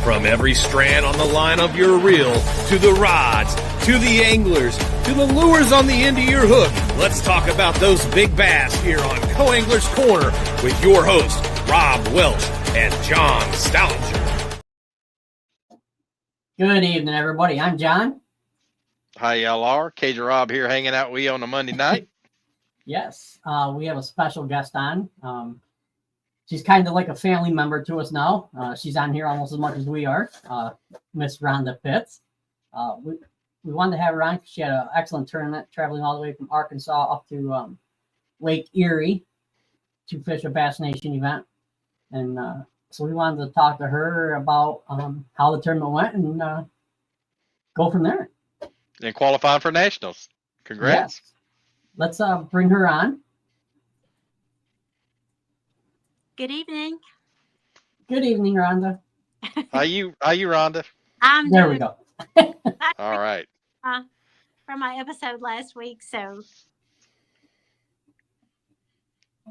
From every strand on the line of your reel, to the rods, to the anglers, to the lures on the end of your hook, let's talk about those big bass here on Co-Angler's Corner with your host, Rob Welch and John Stoudinger. Good evening, everybody. I'm John. Hi, y'all are. Cajun Rob here hanging out with you on a Monday night. Yes, we have a special guest on. She's kind of like a family member to us now. She's on here almost as much as we are, Miss Rhonda Pitts. We wanted to have her on because she had an excellent tournament traveling all the way from Arkansas up to Lake Erie to fish a Bass Nation event. And so we wanted to talk to her about how the tournament went and go from there. And qualifying for nationals. Congrats. Yes. Let's bring her on. Good evening. Good evening, Rhonda. How you, Rhonda? I'm There doing we go. All right. From my episode last week, so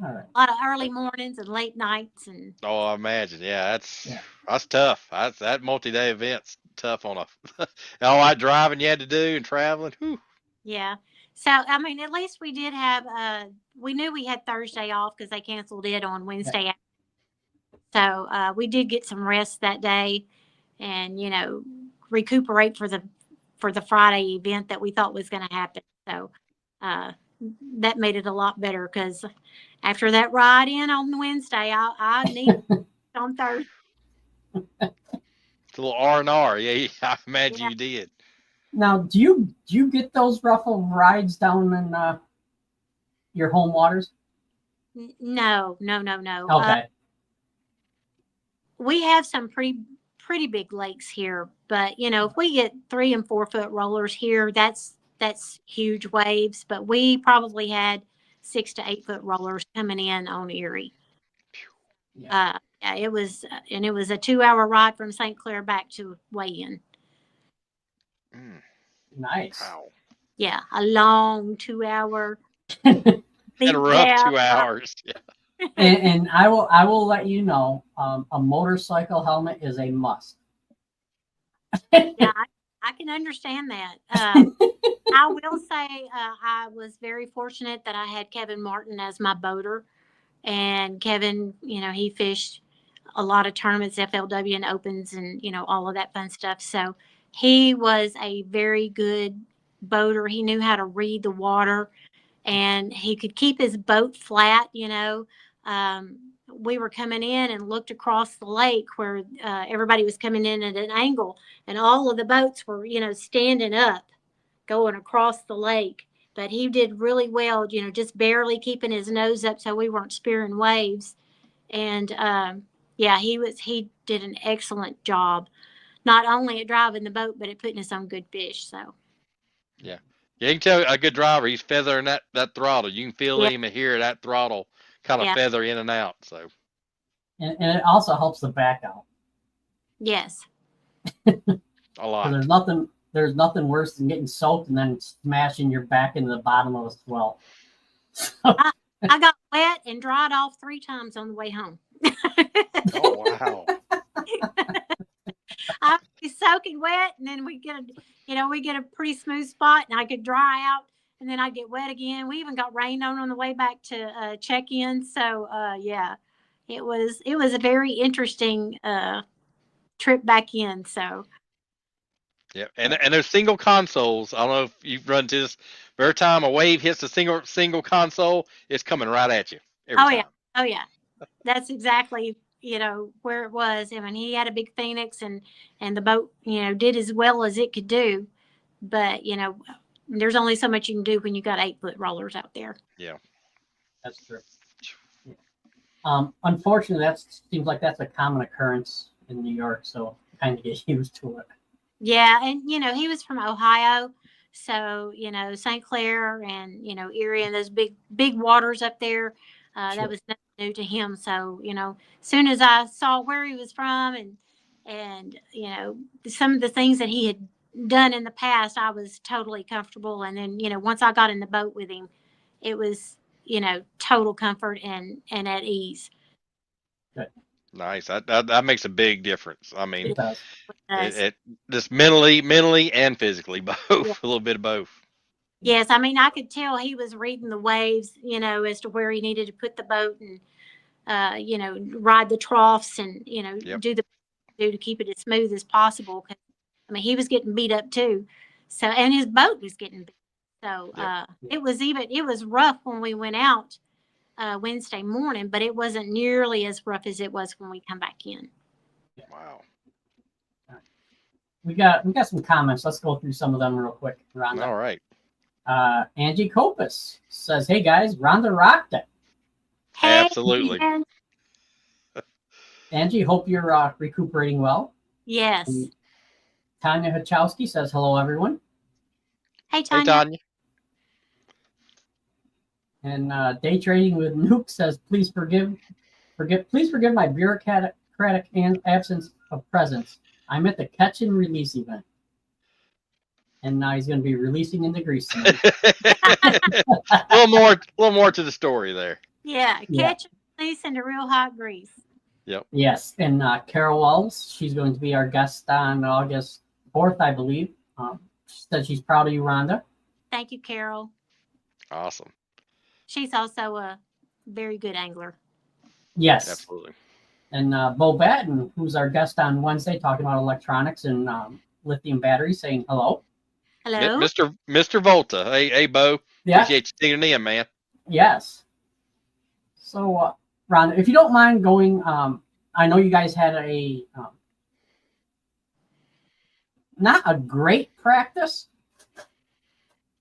All right. a lot of early mornings and late nights, and Oh, I imagine. Yeah, that's tough. That multi-day event's tough on all that driving you had to do and traveling. Whew. yeah. So I mean, at least we did have. We knew we had Thursday off because they canceled it on Wednesday. Yeah. So we did get some rest that day, and recuperate for the Friday event that we thought was going to happen. So that made it a lot better because after that ride in on Wednesday, I need on Thursday. It's a little R&R. Yeah, I imagine you did. Now, do you get those ruffle rides down in your home waters? No. Okay. We have some pretty big lakes here, but if we get 3 and 4 foot rollers here, that's huge waves. But we probably had 6 to 8 foot rollers coming in on Erie. Yeah. It was a 2-hour ride from St. Clair back to weigh-in. Nice. Wow. Yeah, a long 2-hour. And a rough 2 hours. Yeah. and I will let you know, a motorcycle helmet is a must. Yeah, I can understand that. I will say I was very fortunate that I had Kevin Martin as my boater. And Kevin, he fished a lot of tournaments, FLW and opens and, all of that fun stuff. So he was a very good boater. He knew how to read the water and he could keep his boat flat. We were coming in and looked across the lake where everybody was coming in at an angle and all of the boats were, standing up going across the lake. But he did really well, just barely keeping his nose up so we weren't spearing waves. And he did an excellent job, not only at driving the boat, but at putting us on good fish. So Yeah. Yeah, you can tell a good driver, he's feathering that throttle. You can feel him and hear that throttle kind of feather in and out. So And it also helps the back out. Yes. A lot. There's nothing worse than getting soaked and then smashing your back into the bottom of a swell. I got wet and dried off 3 times on the way home. Oh, wow. I was soaking wet, and then we get a pretty smooth spot, and I could dry out, and then I get wet again. We even got rained on the way back to check-in. So it was a very interesting trip back in. So. Yeah, and there's single consoles. I don't know if you've run to this. Every time a wave hits a single console, it's coming right at you. Every time. Oh yeah. That's exactly where it was. I mean, he had a big Phoenix, and the boat did as well as it could do, but there's only so much you can do when you got 8 foot rollers out there. Yeah, that's true. Unfortunately, that seems like that's a common occurrence in New York, so kind of get used to it. Yeah, and he was from Ohio, so St. Clair and Erie and those big waters up there. Sure. That was nothing new to him. So as soon as I saw where he was from and some of the things that he had done in the past, I was totally comfortable. And then once I got in the boat with him, it was total comfort and at ease. Good. Nice. That makes a big difference. I mean, It does. it just mentally and physically, both. Yeah. A little bit of both. Yes, I mean, I could tell he was reading the waves, as to where he needed to put the boat and, ride the troughs and, Yep. do to keep it as smooth as possible. 'Cause, I mean, he was getting beat up too. So, and his boat was getting beat. So, Yep. it was rough when we went out, Wednesday morning, but it wasn't nearly as rough as it was when we come back in. Wow. We got some comments. Let's go through some of them real quick, Rhonda. All right. Angie Copus says, "Hey guys, Rhonda rocked it." Hey, Absolutely. man. Angie, hope you're recuperating well. Yes. And Tanya Hachowski says, "Hello everyone." Hey, Hey, Tanya. Tanya. And Day Trading with Nuke says, please forgive my bureaucratic and absence of presence. I'm at the catch and release event." And now he's going to be releasing into grease tonight. A little more to the story there. Yeah, Yeah. catch and release into real hot grease. Yep. Yes, and Carol Wells, she's going to be our guest on August 4th, I believe. She said she's proud of you, Rhonda. Thank you, Carol. Awesome. She's also a very good angler. Yes. Absolutely. And Bo Batten, who's our guest on Wednesday, talking about electronics and lithium batteries, saying hello. Hello. Mr. Volta. Hey, Bo. Yeah. Appreciate you tuning in, man. Yes. So, Rhonda, if you don't mind going, I know you guys had a not a great practice,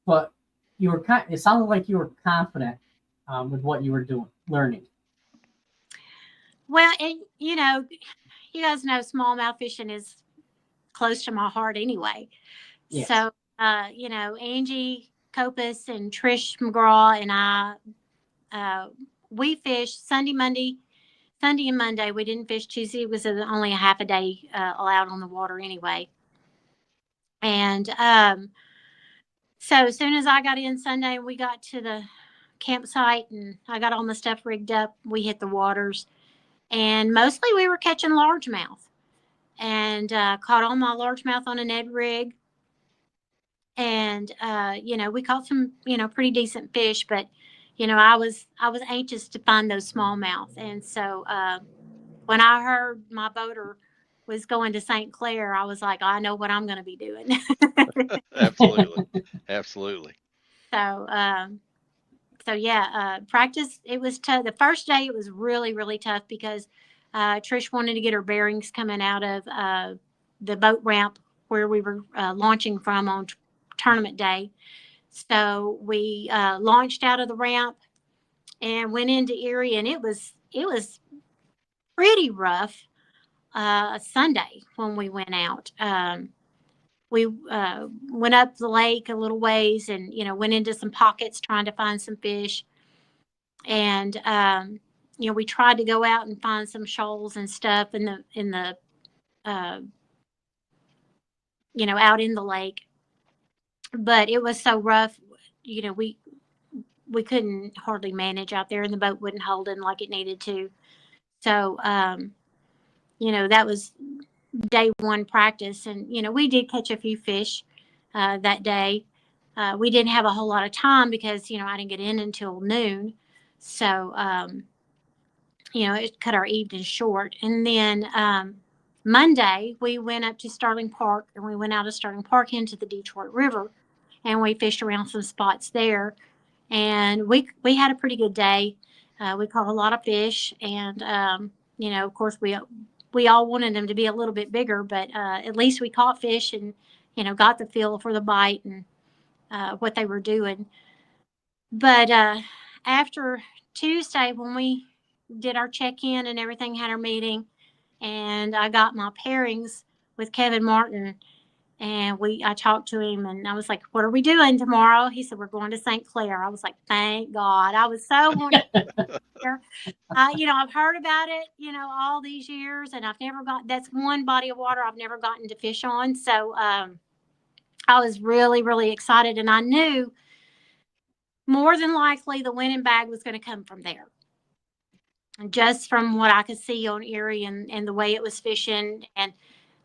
but you were it sounded like you were confident with what you were learning. Well, and you guys know smallmouth fishing is close to my heart anyway. Yes. So, Angie Copus and Trish McGraw and I, we fished Sunday and Monday. We didn't fish Tuesday. It was only a half a day allowed on the water anyway. And so as soon as I got in Sunday, we got to the campsite and I got all the stuff rigged up. We hit the waters, and mostly we were catching largemouth, and caught all my largemouth on a Ned rig. And we caught some pretty decent fish, but I was anxious to find those smallmouth, and so when I heard my boater was going to St. Clair, I was like, I know what I'm going to be doing. Absolutely. So yeah, practice. It was tough. The first day it was really, really tough because Trish wanted to get her bearings coming out of the boat ramp where we were launching from on tournament day. So we launched out of the ramp and went into Erie, and it was pretty rough Sunday when we went out. We went up the lake a little ways and went into some pockets trying to find some fish, and we tried to go out and find some shoals and stuff in the out in the lake, but it was so rough. We couldn't hardly manage out there, and the boat wouldn't hold in like it needed to. So that was day one practice, and we did catch a few fish that day. We didn't have a whole lot of time because I didn't get in until noon, so it cut our evening short. And then Monday we went up to Starling Park, and we went out of Starling Park into the Detroit River, and we fished around some spots there, and we had a pretty good day. We caught a lot of fish, and of course we all wanted them to be a little bit bigger, but at least we caught fish and got the feel for the bite and what they were doing. But after Tuesday, when we did our check-in and everything, had our meeting, and I got my pairings with Kevin Martin, and I talked to him, and I was like, what are we doing tomorrow? He said, we're going to St. Clair. I was like, thank God. I was so wanting there. I've heard about it, all these years, and that's one body of water I've never gotten to fish on. So I was really, really excited, and I knew more than likely the winning bag was going to come from there. just from what I could see on Erie and the way it was fishing and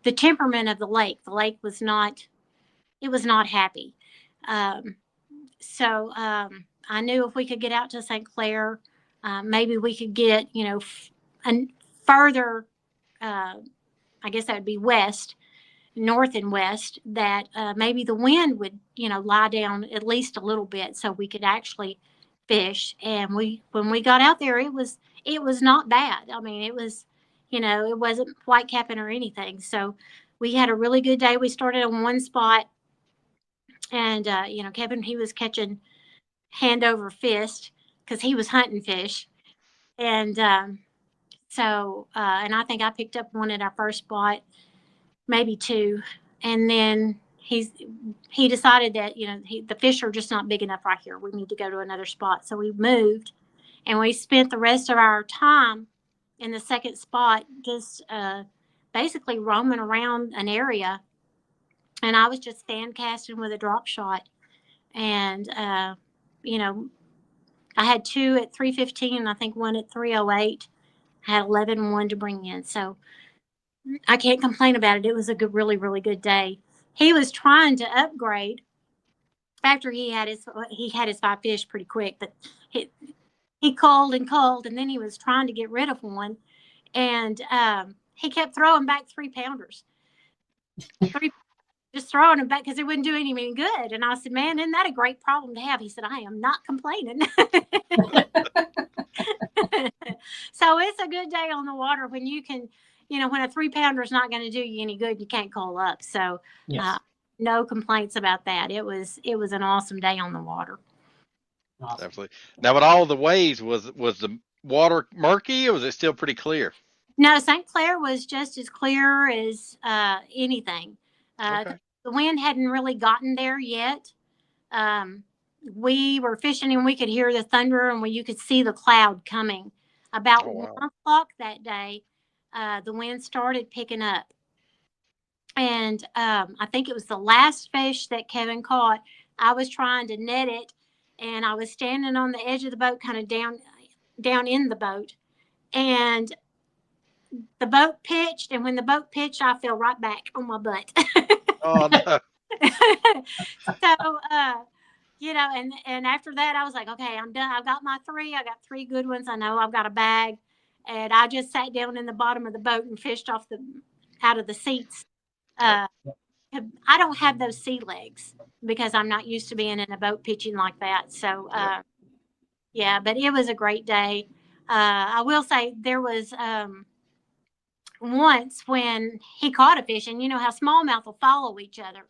the temperament of the lake. The lake was not, it was not happy. Um, so I knew if we could get out to St. Clair, maybe we could get, and further, I guess that would be west, north and west, that maybe the wind would, lie down at least a little bit so we could actually fish. And when we got out there, it was not bad. I mean, it was, it wasn't white capping or anything. So we had a really good day. We started on one spot, and Kevin, he was catching hand over fist because he was hunting fish. And and I think I picked up one at our first spot, maybe two. And then he decided that, the fish are just not big enough right here. We need to go to another spot. So we moved, and we spent the rest of our time in the second spot just basically roaming around an area. And I was just fan casting with a drop shot. And, I had two at 315 and I think one at 308. I had 11 and one to bring in. So I can't complain about it. It was a good, really, really good day. He was trying to upgrade after he had his 5 fish pretty quick, but he called and called, and then he was trying to get rid of one, and he kept throwing back 3-pounders. Just throwing them back because it wouldn't do him any good. And I said, man, isn't that a great problem to have? He said, I am not complaining. So it's a good day on the water when you can, when a 3-pounder is not going to do you any good, you can't call up. So Yes. no complaints about that. It was an awesome day on the water. Awesome. Absolutely. Now, with all the waves, was the water murky, or was it still pretty clear? No, St. Clair was just as clear as anything. Okay. The wind hadn't really gotten there yet. We were fishing and we could hear the thunder, and you could see the cloud coming. About 1 o'clock that day, the wind started picking up. And I think it was the last fish that Kevin caught. I was trying to net it, and I was standing on the edge of the boat, kind of down in the boat. And the boat pitched, and when the boat pitched, I fell right back on my butt. Oh, no. So, and after that, I was like, okay, I'm done. I've got my 3. I got 3 good ones. I know I've got a bag. And I just sat down in the bottom of the boat and fished out of the seats. I don't have those sea legs because I'm not used to being in a boat pitching like that. So, but it was a great day. I will say there was once when he caught a fish, and you know how smallmouth will follow each other.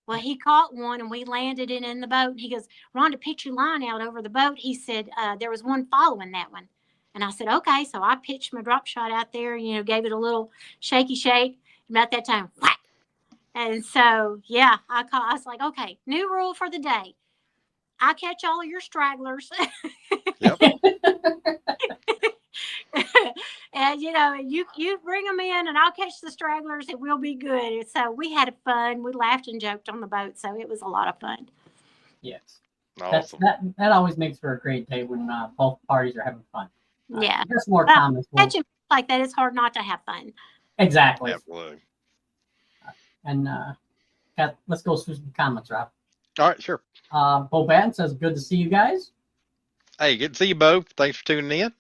Well, he caught one, and we landed it in the boat. He goes, Rhonda, pitch your line out over the boat. He said, there was one following that one. And I said, okay. So I pitched my drop shot out there, gave it a little shaky shake. About that time, whack. And so, I was like, okay, new rule for the day. I catch all of your stragglers. Yep. And you bring them in, and I'll catch the stragglers. It will be good. So we had fun. We laughed and joked on the boat, so it was a lot of fun. Yes. Awesome. That always makes for a great day when both parties are having fun. Yeah. Just more comments. Catching like that, it's hard not to have fun. Exactly. Absolutely. And let's go through some comments, Rob. All right, sure. Bo Batten says, good to see you guys. Hey, good to see you both. Thanks for tuning in.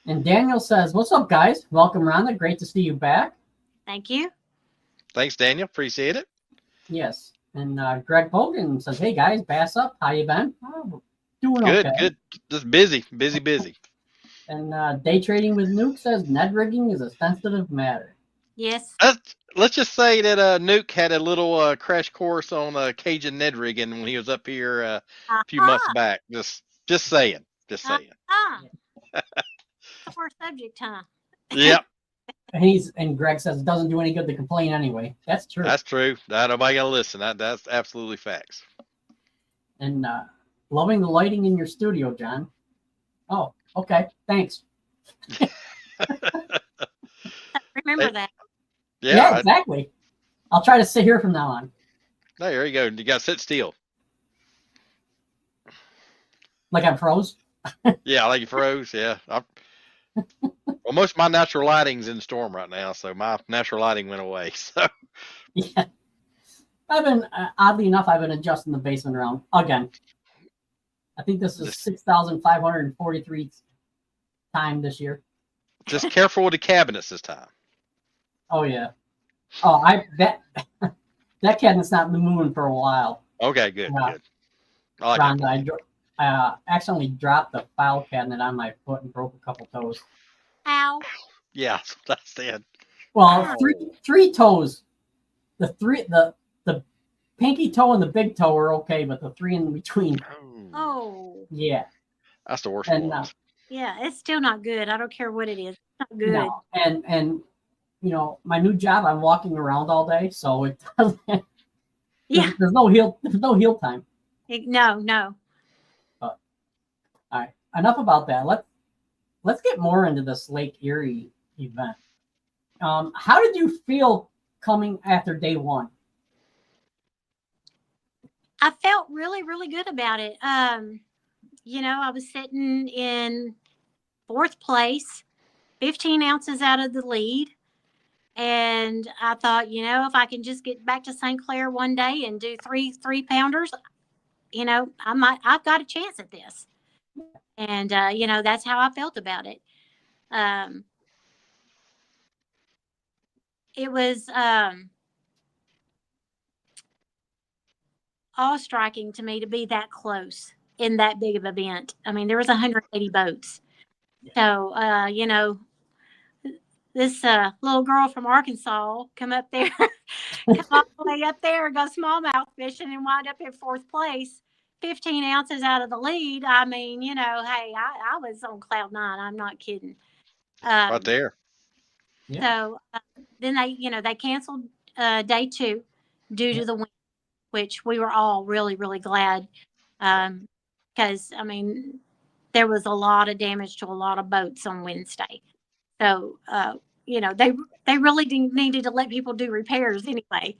And Daniel says, what's up, guys? Welcome, Rhonda. Great to see you back. Thank you. Thanks, Daniel. Appreciate it. Yes. And Greg Hogan says, hey, guys, Bass Up. How you been? Oh, doing Good, okay. good. Just busy. And Day Trading with Nuke says, Ned rigging is a sensitive matter. Yes. Let's just say that Nuke had a little crash course on Cajun Ned rigging when he was up here a few months back. Just saying. Sore subject, huh? Yep. And Greg says it doesn't do any good to complain anyway. That's true. That's true. Nobody got to listen. That's absolutely facts. And loving the lighting in your studio, John. Oh, okay. Thanks. Remember that. Yeah, exactly. I'll try to sit here from now on. There you go. You got to sit still. Like I'm froze? Yeah, like you froze. Yeah. Well, most of my natural lighting's in storm right now, so my natural lighting went away. So Yeah. I've been, oddly enough, I've been adjusting the basement around again. I think this is just 6,543 time this year. just careful with the cabinets this time. Oh yeah. Oh, that cabinet's not been moving for a while. Okay, good, Yeah. good. I like that. Rhonda, I accidentally dropped the file cabinet on my foot and broke a couple toes. Ow. Yeah, that's what I said. Well, Ow. three toes. The pinky toe and the big toe are okay, but the three in between, Oh. yeah. That's the worst And ones. Yeah, it's still not good. I don't care what it is. It's not good. no, and you know, my new job, I'm walking around all day, so it doesn't. Yeah. There's no heel time. No. All right, enough about that. Let's get more into this Lake Erie event. How did you feel coming after day one? I felt really, really good about it. You know, I was sitting in fourth place, 15 ounces out of the lead. And I thought, you know, if I can just get back to St. Clair one day and do three pounders, you know, I've got a chance at this. And, you know, that's how I felt about it. It was awe-striking to me to be that close in that big of an event. I mean, there was 180 boats. So, you know, this little girl from Arkansas come up there, come all the way up there, go smallmouth fishing and wind up in fourth place, 15 ounces out of the lead. I mean, you know, hey, I was on cloud nine. I'm not kidding. Right there. Yeah. So then they canceled day two due to the wind, which we were all really, really glad. Because, I mean, there was a lot of damage to a lot of boats on Wednesday. So, you know, they really needed to let people do repairs anyway.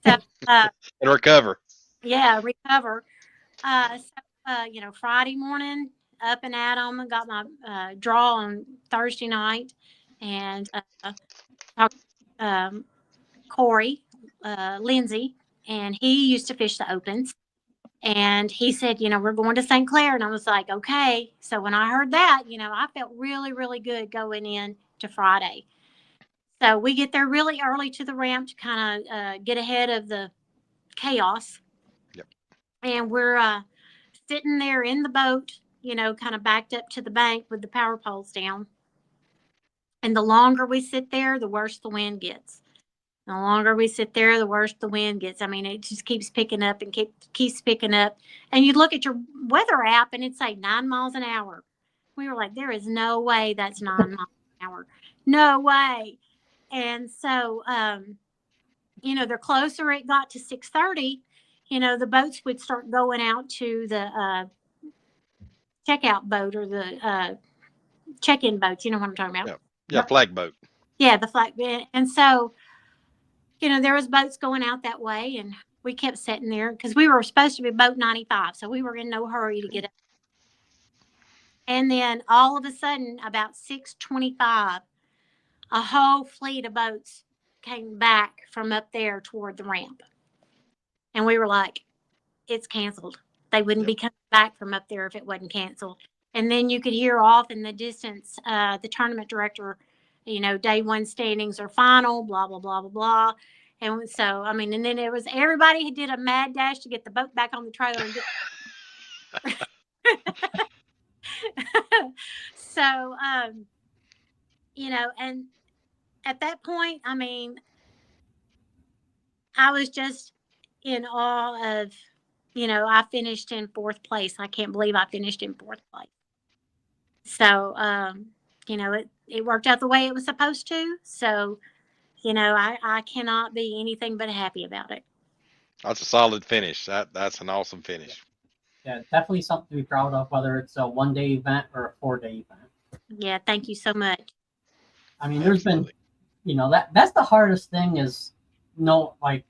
So, And recover. yeah, recover. You know, Friday morning, up and at 'em, and got my draw on Thursday night, and talked Corey Lindsay, and he used to fish the opens. And he said, you know, we're going to St. Clair. And I was like, okay. So when I heard that, you know, I felt really, really good going in to Friday. So we get there really early to the ramp to kind of get ahead of the chaos. Yep. And we're sitting there in the boat, you know, kind of backed up to the bank with the power poles down. And the longer we sit there, the worse the wind gets. The longer we sit there, the worse the wind gets. I mean, it just keeps picking up and keeps picking up. And you look at your weather app and it'd say 9 miles an hour. We were like, there is no way that's 9 miles an hour. No way. And so, you know, the closer it got to 6:30, you know, the boats would start going out to the checkout boat or the check-in boats. You know what I'm talking about? Yeah, flag boat. Yeah, the flag. And so, you know, there was boats going out that way, and we kept sitting there because we were supposed to be boat 95, so we were in no hurry to get up. And then all of a sudden, about 6:25, a whole fleet of boats came back from up there toward the ramp. And we were like, it's canceled. They wouldn't be coming back from up there if it wasn't canceled. And then you could hear off in the distance the tournament director, you know, day one standings are final, blah, blah, blah, blah, blah. And so, I mean, and then it was everybody who did a mad dash to get the boat back on the trailer and get. So, you know, and at that point, I mean, I was just in awe of, you know, I finished in fourth place. I can't believe I finished in fourth place. So, you know, it worked out the way it was supposed to. So, you know, I cannot be anything but happy about it. That's a solid finish. That's an awesome finish. Yeah, definitely something to be proud of, whether it's a 1-day event or a 4-day event. Yeah, thank you so much. I mean, there's been, you know, that's the hardest thing is knowing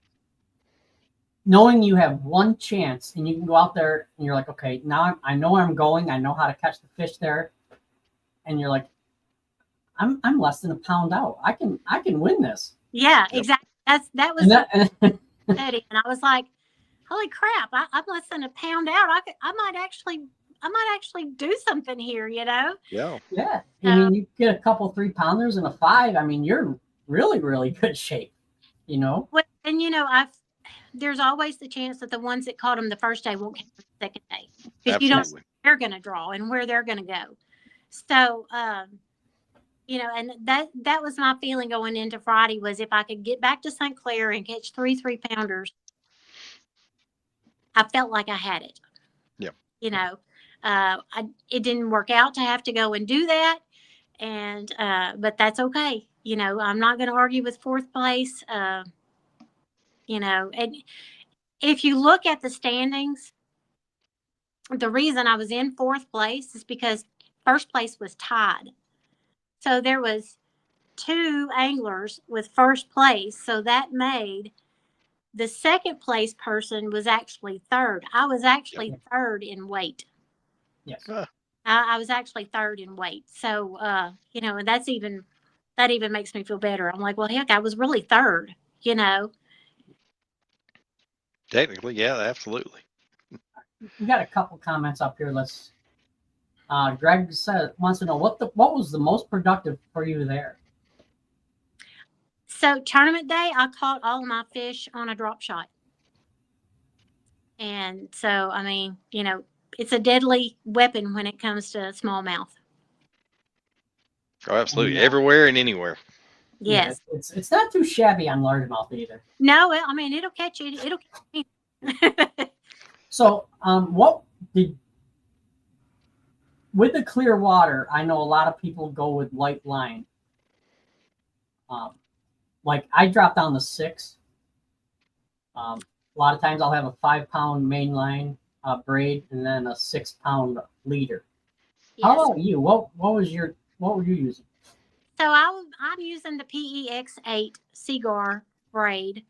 you have one chance and you can go out there and you're like, okay, now I know where I'm going. I know how to catch the fish there. And you're like, I'm less than a pound out. I can win this. Yeah, Yep. exactly. That was steady, and I was like, holy crap! I'm less than a pound out. I might actually do something here. Yeah. yeah. I mean, you get a couple 3-pounders and a 5. I mean, you're really, really good shape. You know. And there's always the chance that the ones that caught them the first day won't catch them the second day because you don't know Absolutely. where they're going to draw and where they're going to go. So, and that was my feeling going into Friday was if I could get back to St. Clair and catch 3 3-pounders, I felt like I had it. Yeah. It didn't work out to have to go and do that. And, but that's okay. I'm not going to argue with 4th place. And if you look at the standings, the reason I was in 4th place is because 1st place was tied. So there was 2 anglers with 1st place. So that made the 2nd place person was actually 3rd. I was actually 3rd in weight. Yes. I was actually 3rd in weight. So, and that even makes me feel better. I'm like, well, heck, I was really 3rd, Technically, yeah, absolutely. We got a couple comments up here. Let's. Greg wants to know what was the most productive for you there. So tournament day, I caught all of my fish on a drop shot, and so I mean, it's a deadly weapon when it comes to smallmouth. Oh, absolutely, everywhere and anywhere. Yes, yeah, it's not too shabby on largemouth either. No, I mean it'll catch you. It'll catch you. So, what did with the clear water? I know a lot of people go with light line. Like I drop down to 6. A lot of times I'll have a 5-pound main line braid and then a 6-pound leader. Yes. How about you? What were you using? So I'm using the PEX8 Seaguar braid,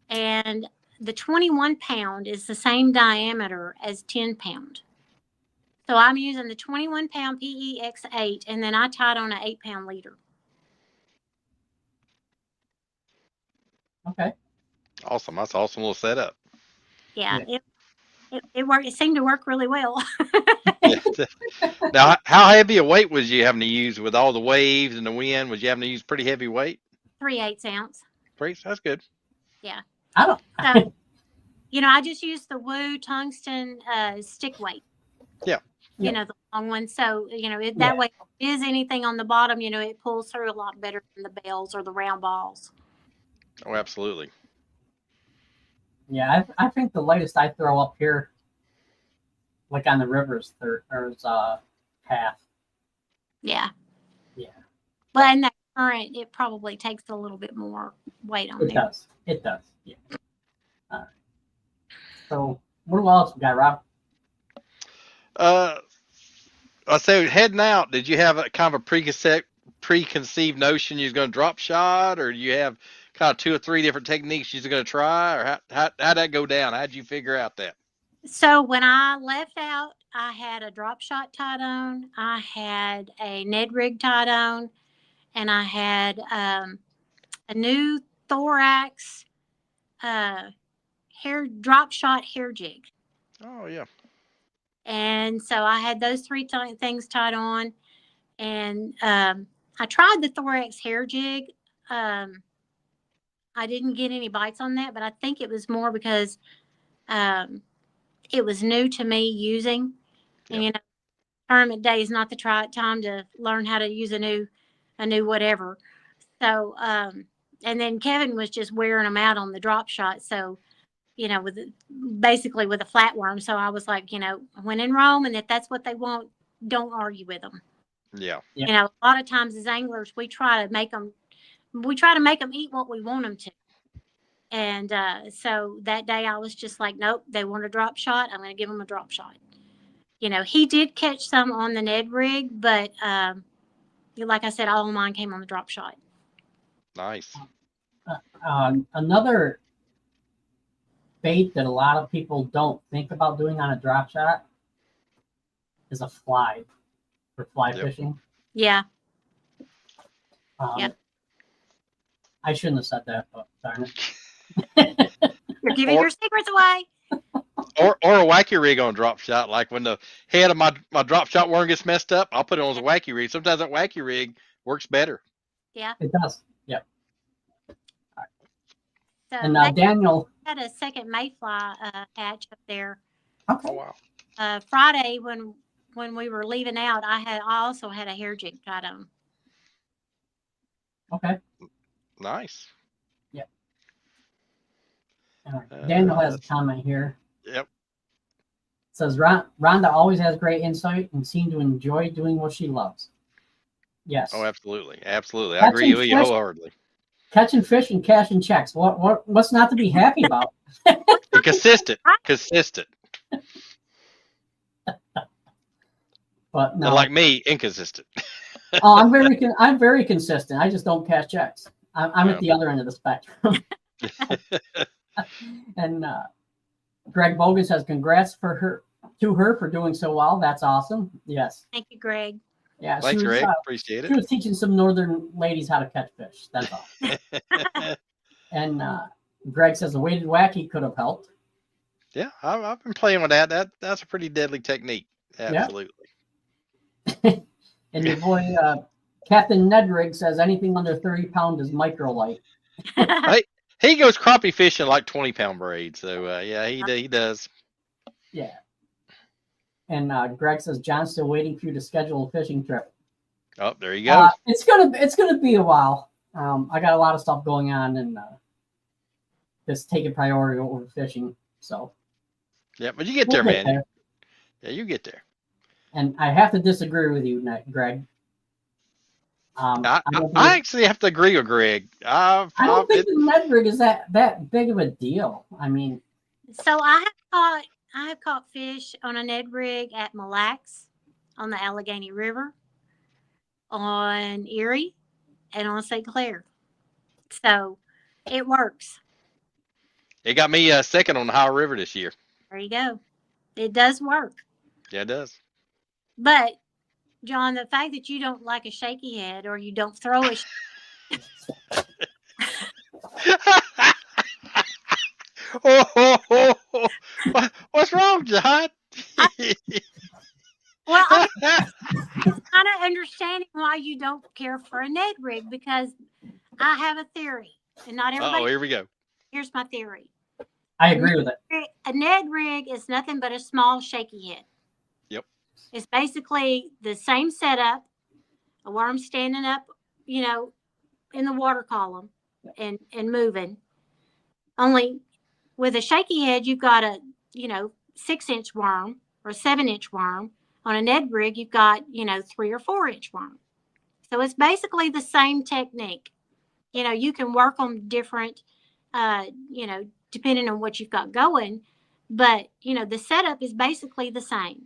and the 21-pound is the same diameter as 10-pound. So I'm using the 21-pound PEX8, and then I tied on an 8-pound leader. Okay. Awesome. That's an awesome little setup. Yeah. It worked. It seemed to work really well. Yeah. Now, how heavy a weight was you having to use with all the waves and the wind? Was you having to use pretty heavy weight? 3/8 ounce. That's good. Yeah. I don't. So, I just used the Woo tungsten stick weight. Yeah. The long one. So, that way, if there is anything on the bottom, it pulls through a lot better than the bells or the round balls. Oh, absolutely. Yeah, I think the lightest I throw up here, like on the rivers, there's half. Yeah. Yeah. But in that current, it probably takes a little bit more weight on there. It does. Yeah. All right. So, what else we got, Rob? I say heading out, did you have a kind of a preconceived notion you was going to drop shot, or do you have kind of 2 or 3 different techniques you're going to try, or how'd that go down? How'd you figure out that? So when I left out, I had a drop shot tied on, I had a Ned rig tied on, and I had a new thorax drop shot hair jig. Oh yeah. And so I had those 3 things tied on, and I tried the thorax hair jig. I didn't get any bites on that, but I think it was more because it was new to me using. Yep. And tournament day is not the time to learn how to use a new whatever. So and then Kevin was just wearing them out on the drop shot. So basically with a flatworm. So I was like, when in Rome, and if that's what they want, don't argue with them. Yeah. A lot of times as anglers, we try to make them eat what we want them to. And so that day I was just like, nope, they want a drop shot. I'm going to give them a drop shot. He did catch some on the Ned rig, but like I said, all of mine came on the drop shot. Nice. Another bait that a lot of people don't think about doing on a drop shot is a fly for fly fishing. Yeah. Yep. I shouldn't have said that, but darn it. You're giving your secrets away. Or a wacky rig on drop shot. Like when the head of my drop shot worm gets messed up, I'll put it on as a wacky rig. Sometimes that wacky rig works better. Yeah. It does. Yep. So And they Daniel. had a second mayfly hatch up there. Okay. Oh wow. Friday when we were leaving out, I also had a hair jig tied on. Okay. Nice. Yep. Daniel has a comment here. Yep. It says Rhonda always has great insight and seems to enjoy doing what she loves. Yes. Oh, absolutely, absolutely. I agree with you wholeheartedly. Catching fish and cashing checks. What's not to be happy about? And consistent. But no. Not like me, inconsistent. Oh, I'm very consistent. I just don't cash checks. I'm at the other end of the spectrum. And Greg Bogan says, "Congrats to her for doing so well. That's awesome." Yes. Thank you, Greg. Yeah. Thanks, Greg. Appreciate it. She was teaching some northern ladies how to catch fish. That's all. And Greg says the weighted wacky could have helped. Yeah, I've been playing with that. That's a pretty deadly technique. Absolutely. Yeah. And your boy Captain Nedrig says anything under 30 pounds is microlight. He goes crappie fishing like 20-pound braid. So yeah, he does. Yeah. And Greg says John's still waiting for you to schedule a fishing trip. Oh, there you go. It's gonna be a while. I got a lot of stuff going on and just taking priority over fishing. So. Yeah, but you get there, man. There. Yeah, you get there. And I have to disagree with you, Greg. I actually have to agree with Greg. I don't think the Ned rig is that big of a deal. I mean, so I have caught fish on a Ned rig at Mille Lacs, on the Allegheny River, on Erie, and on St. Clair. So it works. It got me second on the Ohio River this year. There you go. It does work. Yeah, it does. But John, the fact that you don't like a shaky head or you don't throw a What's wrong, John? Well, I'm kind of understanding why you don't care for a Ned rig, because I have a theory, and not everybody. Oh, here we go. Here's my theory. I agree with it. A Ned rig is nothing but a small shaky head. Yep. It's basically the same setup, a worm standing up, in the water column and moving. Only with a shaky head, you've got a, 6-inch worm or 7-inch worm. On a Ned rig, you've got, 3 or 4-inch worm. So it's basically the same technique. You can work on different, depending on what you've got going. But, the setup is basically the same.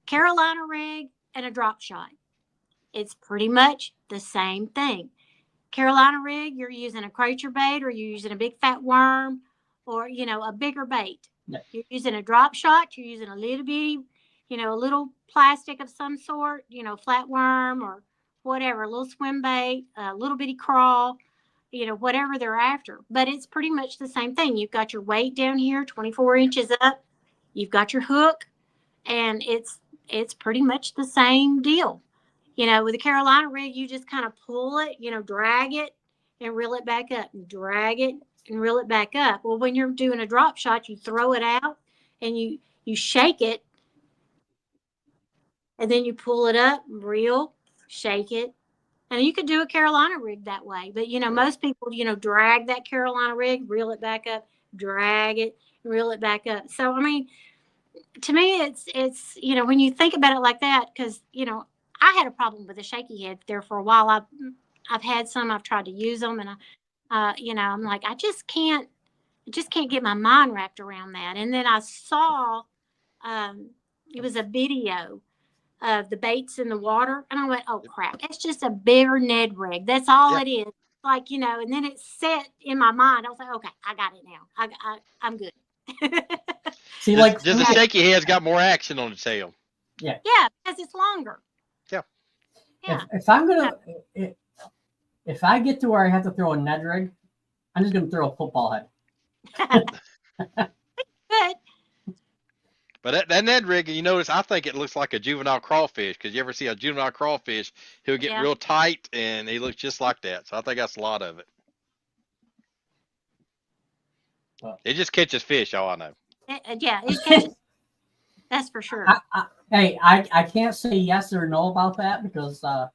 Carolina rig and a drop shot. It's pretty much the same thing. Carolina rig, you're using a crater bait, or you're using a big fat worm, or, a bigger bait. Yeah. You're using a drop shot, you're using a little bitty, a little plastic of some sort, flat worm or whatever, a little swim bait, a little bitty crawl, whatever they're after. But it's pretty much the same thing. You've got your weight down here, 24 inches up. You've got your hook, and it's pretty much the same deal. With a Carolina rig, you just kind of pull it, drag it and reel it back up, and drag it and reel it back up. Well, when you're doing a drop shot, you throw it out and you shake it, and then you pull it up, reel, shake it. And you could do a Carolina rig that way. But, most people, drag that Carolina rig, reel it back up, drag it, reel it back up. So, I mean, to me, it's when you think about it like that, because, I had a problem with a shaky head there for a while. I've had some, I've tried to use them, and I'm like, I just can't get my mind wrapped around that. And then I saw, it was a video of the baits in the water, and I went, oh crap, it's just a bigger Ned rig. That's all it is. Like, and then it set in my mind. I was like, okay, I got it now. I'm good. See, just a shaky head's got more action on the tail. Yeah. Yeah, because it's longer. Yeah. If I'm gonna, if I get to where I have to throw a Ned rig, I'm just going to throw a football head. Good. But that Ned rig, you notice, I think it looks like a juvenile crawfish, because you ever see a juvenile crawfish, he'll get Yeah. real tight, and he looks just like that. So I think that's a lot of it. Well. It just catches fish, all I know. Yeah, it catches. That's for sure. I can't say yes or no about that because I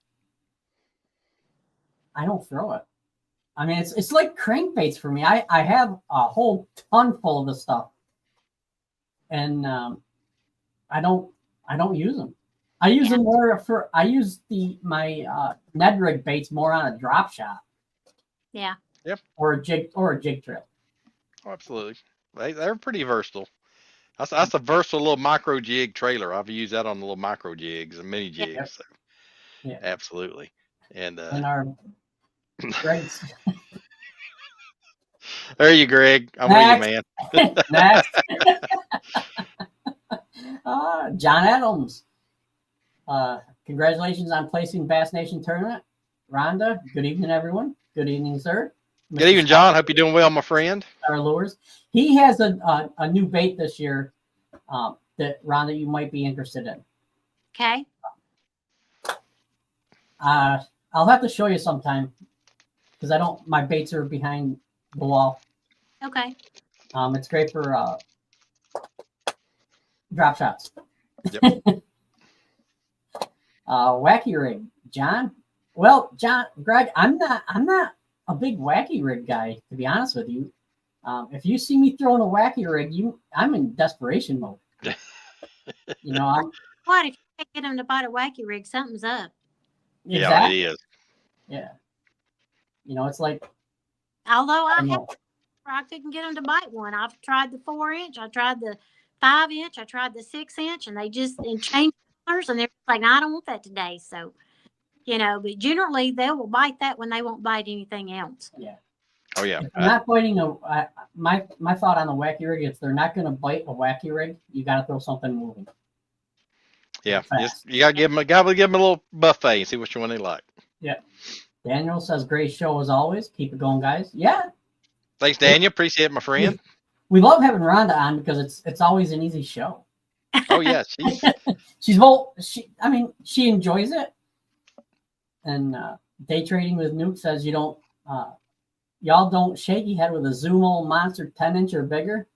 don't throw it. I mean, it's like crankbaits for me. I have a whole ton full of this stuff, and I don't use them. I use them more for. I use my Ned rig baits more on a drop shot. Yeah. Yep. Or a jig trail. Oh, absolutely. They're pretty versatile. That's a versatile little micro jig trailer. I've used that on the little micro jigs and mini jigs. Yep. So Yeah. absolutely. And our Greg's. There you, Greg. I'm with you, man. Next. John Adams. Congratulations on placing Bass Nation tournament. Rhonda, good evening, everyone. Good evening, sir. Good evening, John. Hope you're doing well, my friend. Our lures. He has a new bait this year that, Rhonda, you might be interested in. Okay. I'll have to show you sometime because my baits are behind the wall. Okay. It's great for drop shots. Yep. Wacky rig, John. Well, Greg, I'm not a big wacky rig guy, to be honest with you. If you see me throwing a wacky rig, I'm in desperation mode. You know, What if you can't get them to bite a wacky rig? Something's up. exactly. Yeah, it is. Yeah. You know, it's like. Although I couldn't get them to bite one. I've tried the 4-inch, I tried the 5-inch, I tried the 6-inch, and they just changed colors, and they're like, "No, I don't want that today." So, but generally they will bite that when they won't bite anything else. Yeah. Oh yeah. If they're not biting my thought on the wacky rig, if they're not going to bite a wacky rig, you got to throw something moving. Yeah. You gotta give them a little buffet and see which one they like. Yeah. Daniel says, "Great show as always. Keep it going, guys." Yeah. Thanks, Daniel. Appreciate it, my friend. We love having Rhonda on because it's always an easy show. Oh yeah, she enjoys it. And day trading with Nuke says y'all don't shaky head with a Zumo Monster 10-inch or bigger.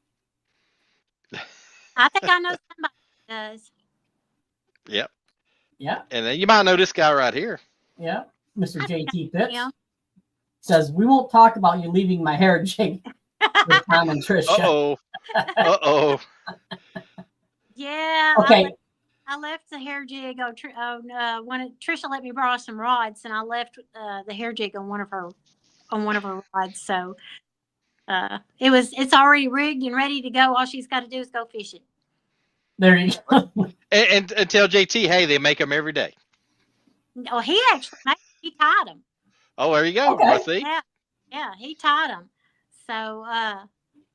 I think I know somebody that does. Yep. Yeah. And then you might know this guy right here. Yeah. Mr. JT Pitts Yeah. says, "We won't talk about you leaving my hair jig with Tom and Trish." Uh-oh. Yeah. Okay. I left the hair jig when Trisha let me borrow some rods, and I left the hair jig on one of her rods. So it's already rigged and ready to go. All she's got to do is go fishing. There you go. And tell JT, hey, they make them every day. Oh, he tied them. Oh, there you go. Okay. See? Yeah, he tied them. So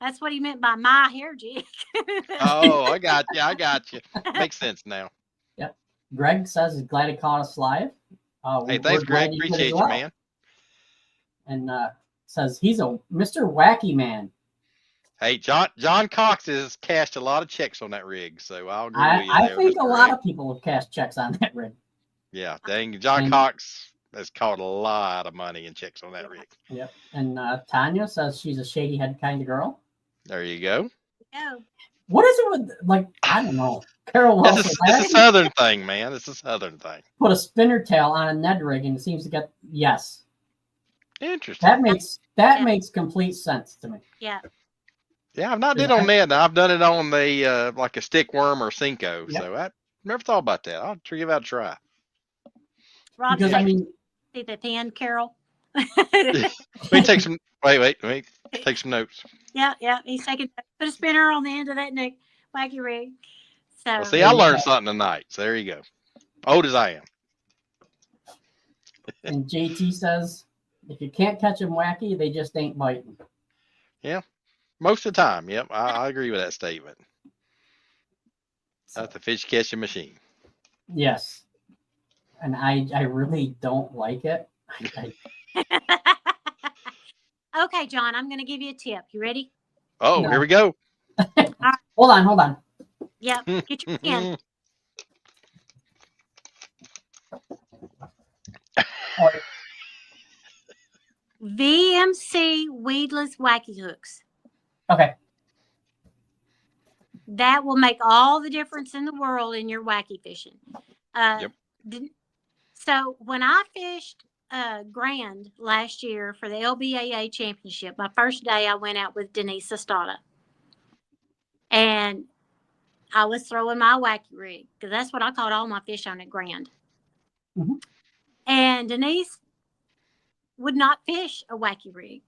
that's what he meant by my hair jig. Oh, I got you. Makes sense now. Yep. Greg says he's glad he caught us live. Hey, thanks, Greg. Appreciate you, man. And says he's a Mr. Wacky Man. Hey, John Cox has cashed a lot of checks on that rig, so I'll agree with you I there, think Mr. a lot Greg. of people have cashed checks on that rig. Yeah, dang, John Cox has caught a lot of money in checks on that rig. Yep. And Tanya says she's a shady head kind of girl. There you go. Oh. What is it with, I don't know. Carol Wilson. It's a southern thing, man. It's a southern thing. Put a spinner tail on a Ned rig and it seems to get, yes. Interesting. That makes complete sense to me. Yeah. Yeah, I've not did on Ned. I've done it on the like a stick worm or Cinco. Yep. So I never thought about that. I'll give that a try. Rob, because see the 10, Carol. Wait, take some. Wait. Take some notes. Yeah. He's taking. Put a spinner on the end of that wacky rig. So. Well, see, I learned something tonight. So there you go. Old as I am. And JT says, if you can't catch them wacky, they just ain't biting. Yeah, most of the time. Yep, I agree with that statement. That's a fish catching machine. Yes. And I really don't like it. Okay, John, I'm going to give you a tip. You ready? Oh, No. here we go. Hold on. Yep. Get your pen. Oh, VMC weedless wacky hooks. okay. That will make all the difference in the world in your wacky fishing. Yep. So when I fished Grand last year for the LBAA championship, my first day I went out with Denise Estada. And I was throwing my wacky rig because that's what I caught all my fish on at Grand. Mhm. And Denise would not fish a wacky rig.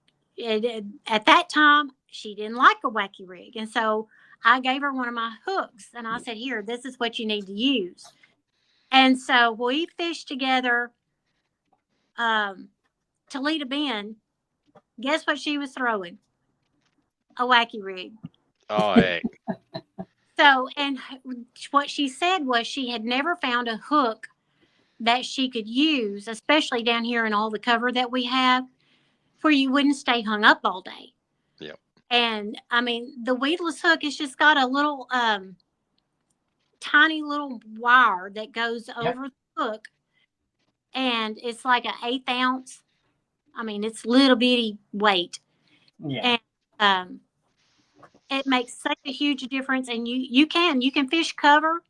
At that time, she didn't like a wacky rig. And so I gave her one of my hooks and I said, here, this is what you need to use. And so we fished together Toledo Bend. Guess what she was throwing? A wacky rig. Oh, heck. So, and what she said was she had never found a hook that she could use, especially down here in all the cover that we have, where you wouldn't stay hung up all day. Yep. And I mean, the weedless hook has just got a little tiny little wire that goes over the hook, and it's like an 1/8 ounce. I mean, it's little bitty weight, Yeah. and it makes such a huge difference. And you can fish cover,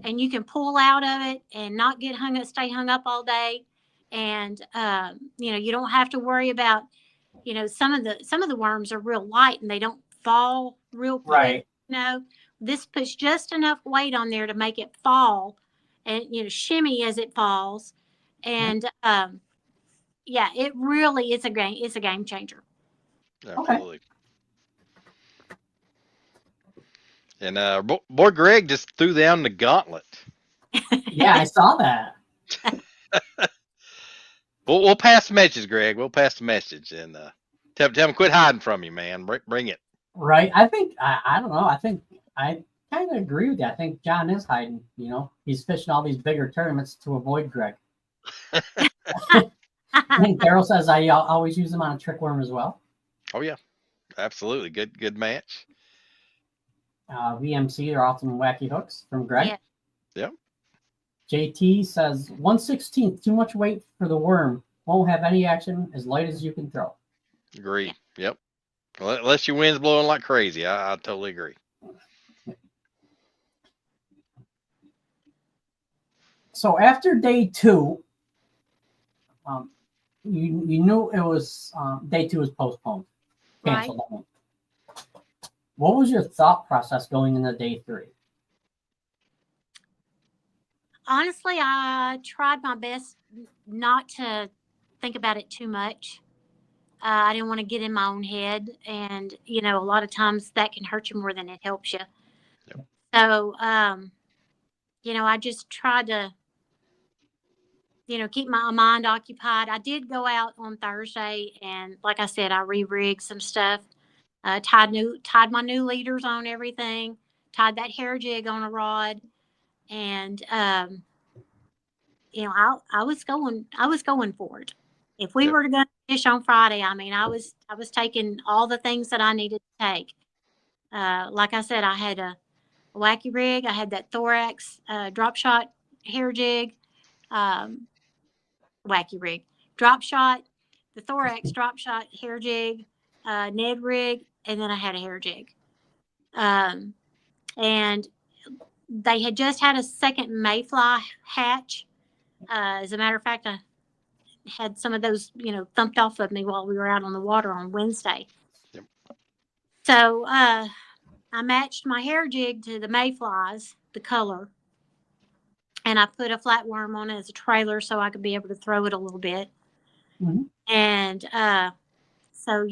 and you can pull out of it and not get stay hung up all day. And you don't have to worry about, some of the worms are real light and they don't fall real quick. Right. This puts just enough weight on there to make it fall, and shimmy as it falls. And yeah, it really is it's a game changer. Absolutely. And boy, Greg just threw down the gauntlet. Yeah, I saw that. We'll pass the message, Greg. We'll pass the message and tell him quit hiding from you, man. Bring it. Right. I think I don't know. I think I kind of agree with you. I think John is hiding. He's fishing all these bigger tournaments to avoid Greg. I think Daryl says I always use them on a trick worm as well. Oh yeah, absolutely. Good match. VMC, they're often wacky hooks from Greg. Yeah. Yep. JT says 1/16, too much weight for the worm. Won't have any action, as light as you can throw. Agree. Yep. Unless your wind's blowing like crazy, I totally agree. So after day 2, you knew it was day 2 was postponed, canceled. Right. What was your thought process going into day 3? Honestly, I tried my best not to think about it too much. I didn't want to get in my own head, and a lot of times that can hurt you more than it helps you. Yep. So, I just tried to, keep my mind occupied. I did go out on Thursday, and like I said, I re-rigged some stuff. Tied my new leaders on everything. Tied that hair jig on a rod, and I was going for it. If we Yep. were to go fish on Friday, I mean, I was taking all the things that I needed to take. Like I said, I had a wacky rig. I had that thorax drop shot hair jig, wacky rig, drop shot, the thorax drop shot hair jig, Ned rig, and then I had a hair jig. And they had just had a second mayfly hatch. As a matter of fact, I had some of those, thumped off of me while we were out on the water on Wednesday. Yep. So I matched my hair jig to the mayflies, the color, and I put a flatworm on it as a trailer so I could be able to throw it a little bit. Mm-hmm. And so,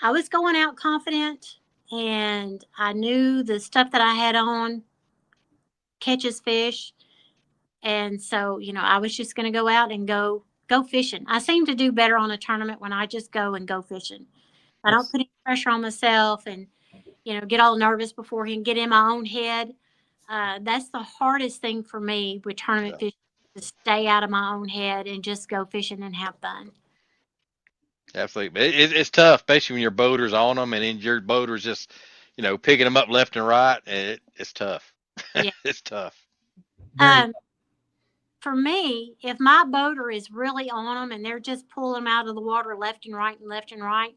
I was going out confident, and I knew the stuff that I had on catches fish. And so, I was just going to go out and go fishing. I seem to do better on a tournament when I just go and go fishing. I don't put any pressure on myself and, get all nervous beforehand, get in my own head. That's the hardest thing for me with tournament fishing, to stay out of my own head and just go fishing and have fun. Absolutely. But it's tough, especially when your boater's on them and then your boater's just, picking them up left and right. And it's tough. Yeah. It's tough. Very, For me, if my boater is really on them and they're just pulling them out of the water left and right and left and right,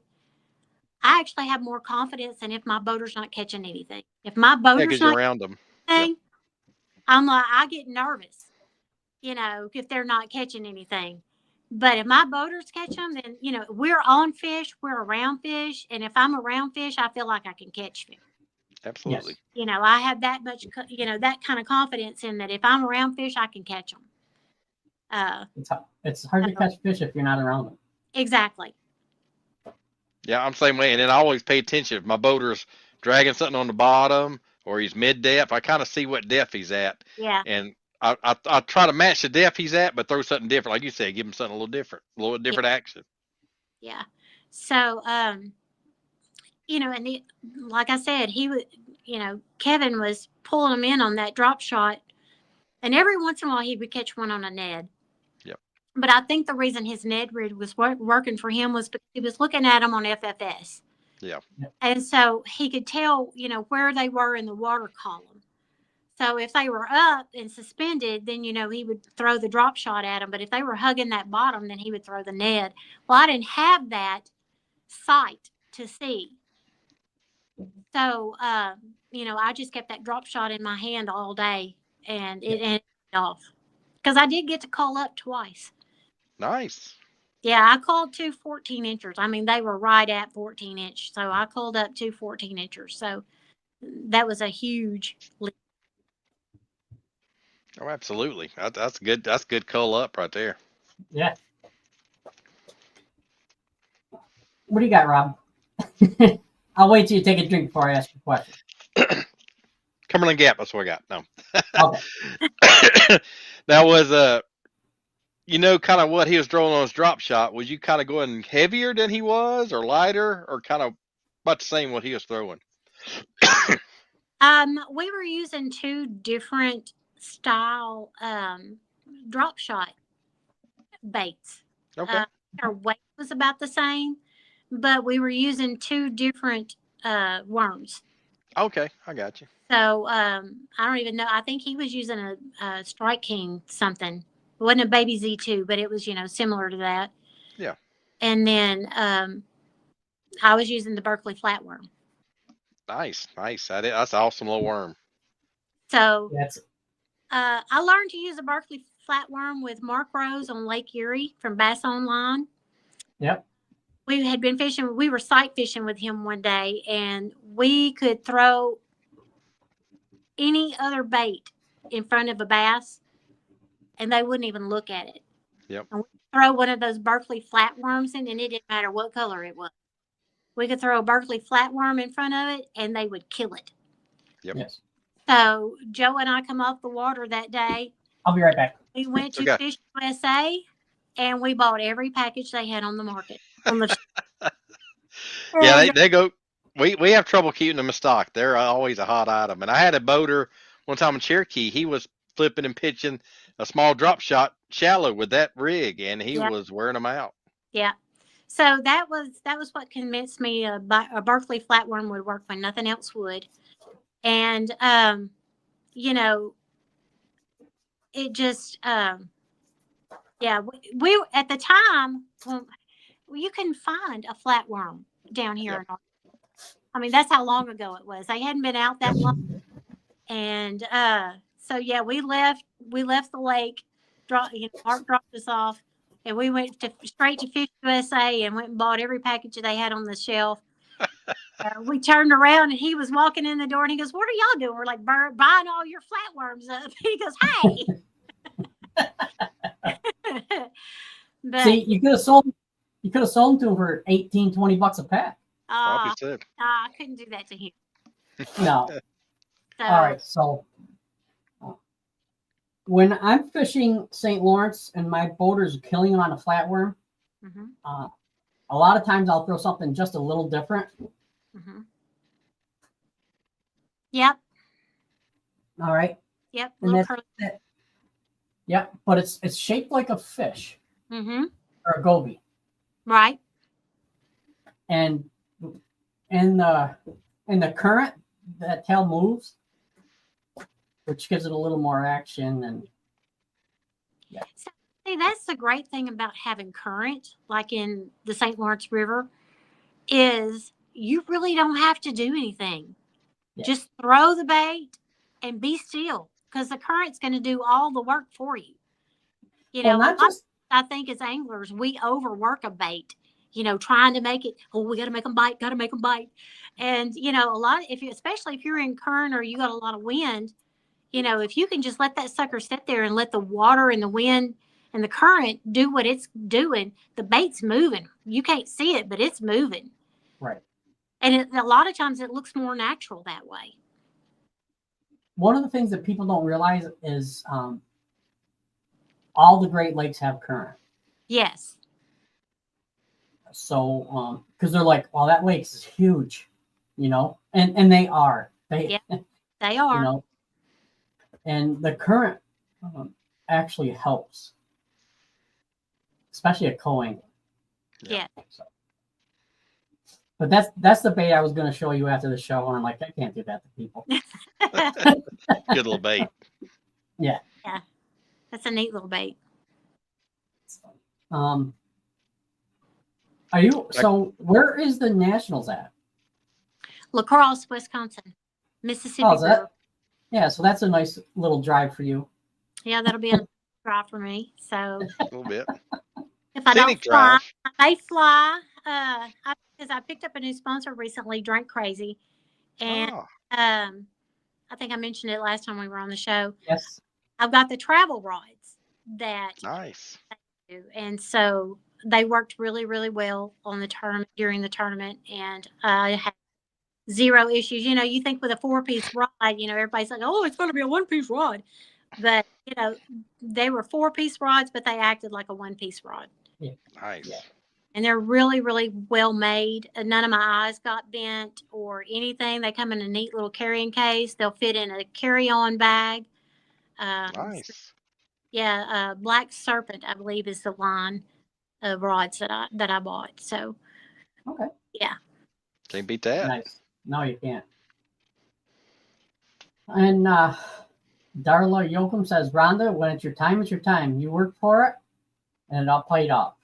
I actually have more confidence than if my boater's not catching anything. If my Yeah, boater's because you're not around them. catching Yep. anything, I'm like, I get nervous, if they're not catching anything. But if my boaters catch them, then, we're on fish, we're around fish. And if I'm around fish, I feel like I can catch fish. Absolutely. yes. I have that much, that kind of confidence in that if I'm around fish, I can catch them. It's hard to catch fish if you're not around them. Exactly. Yeah, I'm the same way. And then I always pay attention if my boater's dragging something on the bottom or he's mid depth. I kind of see what depth he's at, Yeah. and I try to match the depth he's at, but throw something different, like you said, give him something a little different, action. Yeah. So, and like I said, he was, Kevin was pulling him in on that drop shot, and every once in a while he would catch one on a Ned. Yep. But I think the reason his Ned rig was working for him was because he was looking at them on FFS. Yeah. And so he could tell, where they were in the water column. So if they were up and suspended, then, he would throw the drop shot at them. But if they were hugging that bottom, then he would throw the Ned. Well, I didn't have that sight to see. So, I just kept that drop shot in my hand all day, and it ended off. Because I did get to call up twice. Nice. Yeah, I called 2 14-inchers. I mean, they were right at 14-inch. So I called up 2 14-inchers. So that was a huge leap. Oh, absolutely. That's good. That's good cull up right there. Yeah. What do you got, Rob? I'll wait till you take a drink before I ask you a question. Cumberland Gap. That's what I got. No. Okay. That was kind of what he was throwing on his drop shot. Was you kind of going heavier than he was, or lighter, or kind of about the same what he was throwing? We were using 2 different style drop shot baits. Okay. Our weight was about the same, but we were using 2 different worms. Okay, I got you. So I don't even know. I think he was using a Strike King something. It wasn't a Baby Z2, but it was similar to that. Yeah. And then I was using the Berkeley flatworm. Nice. That's an awesome little worm. So That's I learned to use a Berkeley flatworm with Mark Rose on Lake Erie from Bass Online. Yep. We had been fishing. We were sight fishing with him one day, and we could throw any other bait in front of a bass, and they wouldn't even look at it. Yep. And we could throw one of those Berkeley flatworms in, and it didn't matter what color it was. We could throw a Berkeley flatworm in front of it, and they would kill it. Yep. Yes. So Joe and I come off the water that day. I'll be right back. We went to Fish USA, and we bought every package they had on the market. Yeah, they go. We have trouble keeping them in stock. They're always a hot item. And I had a boater one time in Cherokee. He was flipping and pitching a small drop shot shallow with that rig, and he was wearing them out. Yeah. So that was what convinced me a Berkeley flatworm would work when nothing else would. And it just we at the time, you couldn't find a flatworm down here in Arkansas. I mean, that's how long ago it was. They hadn't been out that long. And so we left the lake. Mark dropped us off, and we went straight to Fish USA and went and bought every package that they had on the shelf. We turned around, and he was walking in the door, and he goes, "What are y'all doing?" We're like, buying all your flatworms up. He goes, "Hey." But, see, you could have sold them to him for $18-$20 a pack. Probably said. I couldn't do that to him. No. So, All right. So when I'm fishing St. Lawrence and my boaters are killing on a flatworm, a lot of times I'll throw something just a little different. Yep. All right. Yep. Yep. But it's shaped like a fish or a goby. Right. And in the current, that tail moves, which gives it a little more action. And So, see, that's the great thing about having current, like in the St. Lawrence River, is you really don't have to do anything. Yeah. Just throw the bait and be still, because the current's going to do all the work for you. well, not just I think as anglers, we overwork a bait, trying to make it, oh, we got to make them bite, got to make them bite. And, a lot, especially if you're in current or you got a lot of wind, if you can just let that sucker sit there and let the water and the wind and the current do what it's doing, the bait's moving. You can't see it, but it's moving. right. And a lot of times it looks more natural that way. One of the things that people don't realize is all the Great Lakes have current. Yes. So, because they're like, well, that lake's huge, and they are. They are. And the current actually helps, especially at co-angling. Yeah. So, but that's the bait I was going to show you after the show, and I'm like, I can't do that to people. Good little bait. Yeah. Yeah. That's a neat little bait. Are you? So where is the Nationals at? La Crosse, Wisconsin, Mississippi Oh, is that? River. Yeah, so that's a nice little drive for you. Yeah, that'll be a drive for me. So A little bit. if I Scenic don't fly, drive. I may fly. Because I picked up a new sponsor recently, Drink Crazy, and Oh, I think I mentioned it last time we were on the show. Yes. I've got the travel rods that nice. I do, and so they worked really, really well on the tournament during the tournament, and I had zero issues. You think with a 4-piece rod, everybody's like, oh, it's going to be a 1-piece rod. But, they were 4-piece rods, but they acted like a 1-piece rod. Yeah. Nice. Yeah. And they're really, really well made. None of my eyes got bent or anything. They come in a neat little carrying case. They'll fit in a carry-on bag. Nice. Yeah, Black Serpent, I believe, is the line of rods that I bought. So, Okay. yeah. Can't beat that. Nice. No, you can't. And Darla Yoakum says, Rhonda, when it's your time, it's your time. You work for it, and it all paid off.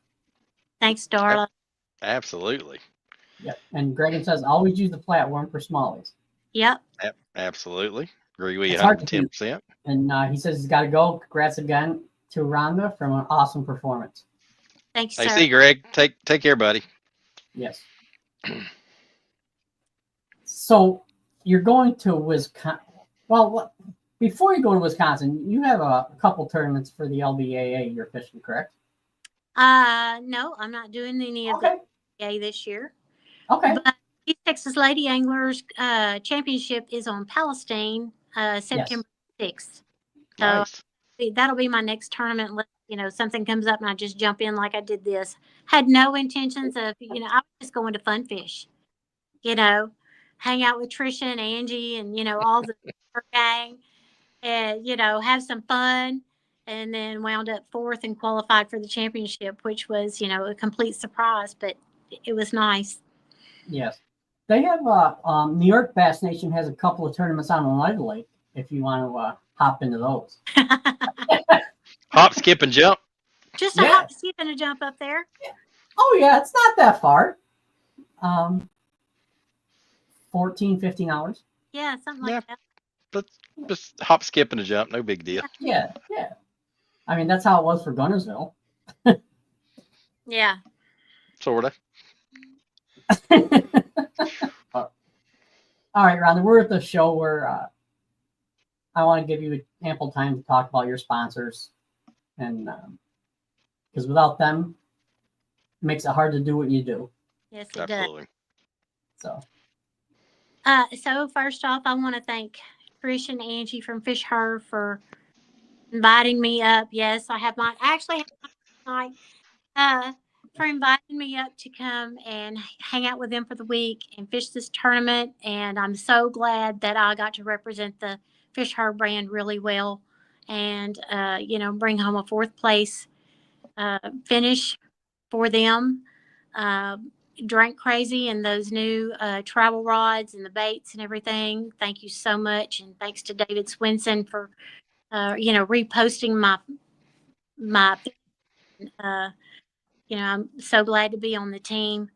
Thanks, Darla. Absolutely. Yep. And Gregan says, always use the flatworm for smallies. Yep. Absolutely. Agree with you It's hard to 110%. And he says he's got to go. Congrats again to Rhonda from an awesome performance. Thanks, Hey, sir. see, Greg. Take care, buddy. Yes. So you're going to Wisconsin. Well, before you go to Wisconsin, you have a couple tournaments for the LBAA you're fishing, correct? No, I'm not doing any of the LBAA this year. Okay. But East Texas Lady Anglers Championship is on Palestine, September 6th. So Nice. that'll be my next tournament. Something comes up and I just jump in like I did this. Had no intentions of, I was just going to fun fish, hang out with Trisha and Angie and, all the gang and, have some fun. And then wound up 4th and qualified for the championship, which was, a complete surprise, but it was nice. Yes. They have New York Bass Nation has a couple of tournaments on Oneida Lake if you want to hop into those. Hop, skip, and jump. Just a hop, skip, and a jump up there. Oh, yeah. It's not that far. 14, 15 hours. Yeah, something like that. But just hop, skip, and a jump. No big deal. Yeah. I mean, that's how it was for Gunnersville. Yeah. Sort of. All right, Rhonda, we're at the show where I want to give you ample time to talk about your sponsors. And because without them, it makes it hard to do what you do. Yes, it Absolutely. does. So first off, I want to thank Trish and Angie from Fish Her for inviting me up. Yes, I have my for inviting me up to come and hang out with them for the week and fish this tournament. And I'm so glad that I got to represent the Fish Her brand really well and, bring home a 4th place finish for them. drank crazy in those new travel rods and the baits and everything. Thank you so much, and thanks to David Swinson for reposting my. I'm so glad to be on the team.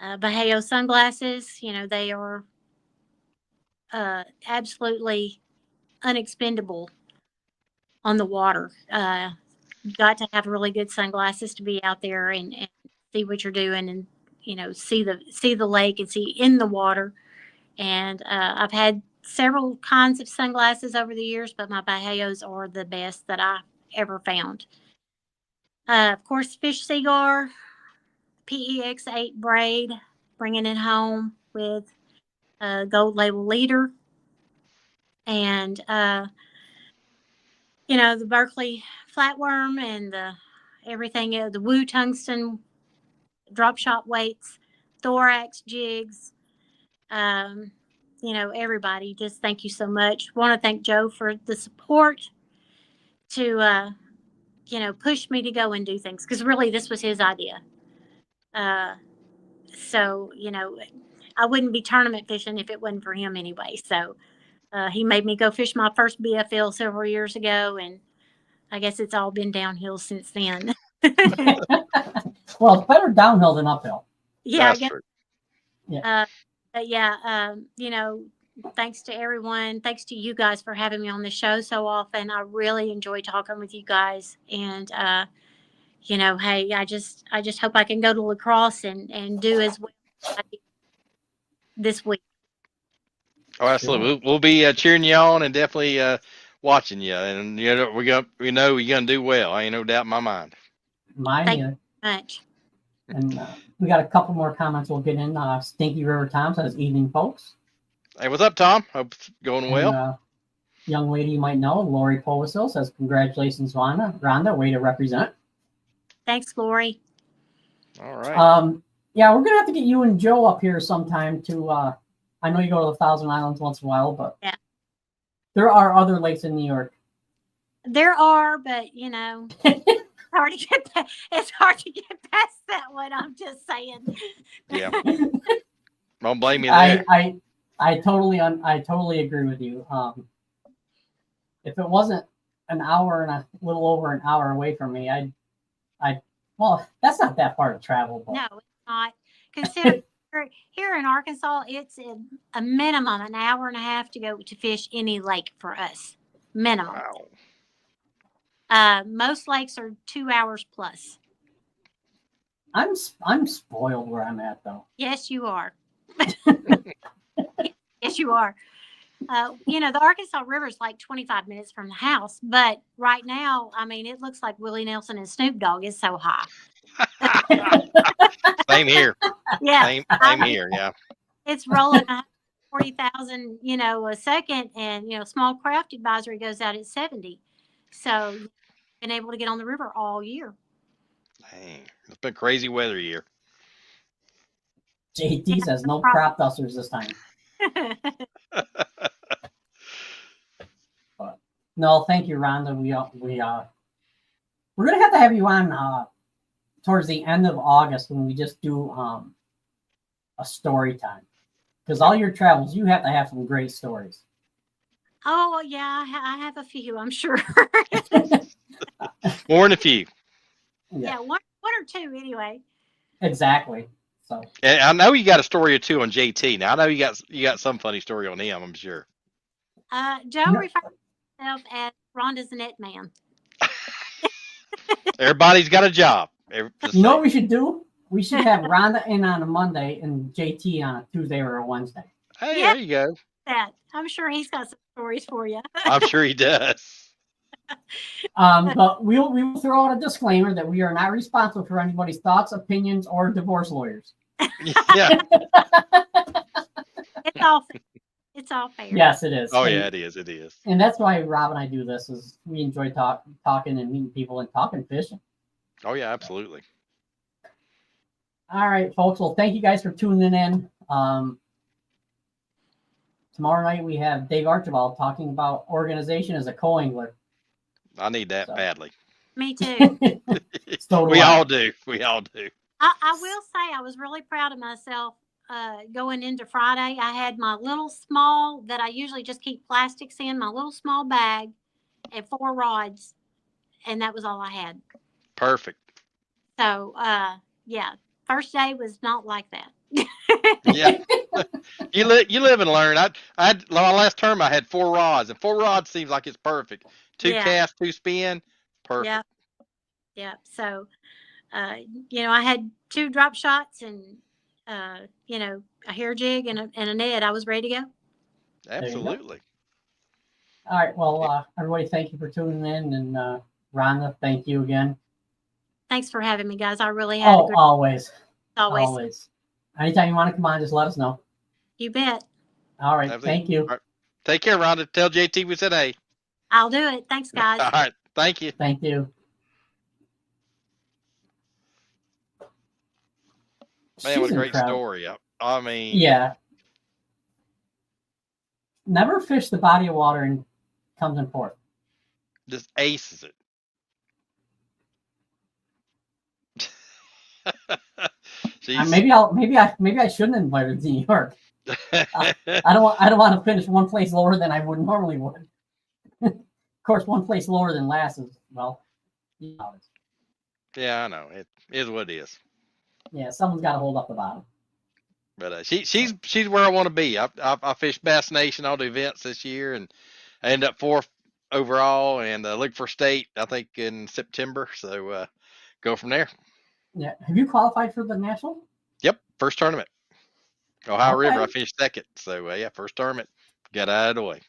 B.A.S.S sunglasses, they are absolutely unexpendable on the water. You got to have really good sunglasses to be out there and see what you're doing, and see the lake and see in the water. And I've had several kinds of sunglasses over the years, but my B.A.S.S are the best that I ever found. Of course, Fish Cigar, PEX8 braid, bringing it home with a gold label leader. And, the Berkeley flatworm and everything, the Woo tungsten drop shot weights, thorax jigs, everybody, just thank you so much. Want to thank Joe for the support to, push me to go and do things, because really this was his idea. So, I wouldn't be tournament fishing if it wasn't for him anyway. So he made me go fish my first BFL several years ago, and I guess it's all been downhill since then. Well, it's better downhill than uphill. Yeah, That's I guess. true. Yeah. But yeah, thanks to everyone. Thanks to you guys for having me on the show so often. I really enjoy talking with you guys. And, hey, I just hope I can go to lacrosse and do as well as I did this week. Oh, absolutely. We'll be cheering you on and definitely watching you. And we know you're gonna do well. I ain't no doubt in my mind. Mine Thank you either. much. And we got a couple more comments we'll get in. Stinky River Tom says, "Evening, folks." Hey, what's up, Tom? Hope it's going well. And, young lady you might know, Lori Povisil, says, "Congratulations, Rhonda. Way to represent." Thanks, Lori. All right. Yeah, we're gonna have to get you and Joe up here sometime to. I know you go to the Thousand Islands once in a while, but yeah, there are other lakes in New York. There are, but it's hard to get past that one. I'm just saying. Yeah. Don't blame me there. I totally agree with you. If it wasn't an hour and a little over an hour away from me, well, that's not that far to travel. But. No, it's not. Consider here in Arkansas, it's a minimum an hour and a half to go to fish any lake for us. Minimum. Wow. Most lakes are 2 hours plus. I'm spoiled where I'm at, though. Yes, you are. Yes, you are. The Arkansas River is like 25 minutes from the house, but right now, I mean, it looks like Willie Nelson and Snoop Dogg is so high. Same here. Yeah. Same here. Yeah. It's rolling 140,000, a second, and small craft advisory goes out at 70. So, been able to get on the river all year. Dang, it's been crazy weather year. JT says no crop dusters this time. But, no, thank you, Rhonda. We're gonna have to have you on towards the end of August when we just do a story time, because all your travels, you have to have some great stories. Oh yeah, I have a few, I'm sure. More than a few. Yeah, one or two anyway. Exactly. So. And I know you got a story or two on JT. Now I know you got some funny story on him, I'm sure. Joe refers to himself as Rhonda's net man. Everybody's got a job. You know what we should do? We should have Rhonda in on a Monday and JT on a Tuesday or a Wednesday. Hey, yeah, there you go. I'm sure he's got some stories for you. I'm sure he does. But we will throw out a disclaimer that we are not responsible for anybody's thoughts, opinions, or divorce lawyers. Yeah. It's all fair. Yes, it is. Oh, yeah, it is. It is. And that's why Rob and I do this, is we enjoy talking and meeting people and talking fishing. Oh, yeah, absolutely. All right, folks. Well, thank you guys for tuning in. Tomorrow night we have Dave Archibald talking about organization as a co-angler. I need that badly. Me too. So we all do. We all do. I will say I was really proud of myself going into Friday. I had my little small that I usually just keep plastics in, my little small bag and 4 rods, and that was all I had. Perfect. So, yeah, first day was not like that. Yeah. You live and learn. My last term I had 4 rods, and 4 rods seems like it's perfect. 2 Yeah. cast, 2 spin, perfect. Yeah. Yeah. So, I had 2 drop shots and, a hair jig and a net. I was ready to go. Absolutely. All right. Well, everybody, thank you for tuning in. And Rhonda, thank you again. Thanks for having me, guys. I really had a great always. always. Always. Anytime you want to come on, just let us know. You bet. All right. Absolutely. Thank you. All right. Take care, Rhonda. Tell JT we said hey. I'll do it. Thanks, guys. All right. Thank you. Thank you. Man, what She's a great incredible. story. I mean, Yeah. Never fish the body of water and comes in fourth. just aces it. Maybe I shouldn't invite her to New York. I don't want to finish one place lower than I would normally would. Of course, one place lower than last is, well, Yeah, I know. It is what it is. Yeah, someone's got to hold up the bottom. But she's where I want to be. I fished Bass Nation, all the events this year, and I ended up 4th overall, and look for state I think in September. So go from there. Yeah. Have you qualified for the national? Yep, first tournament. Ohio Okay. River, I finished 2nd. So yeah, first tournament, got out of the way.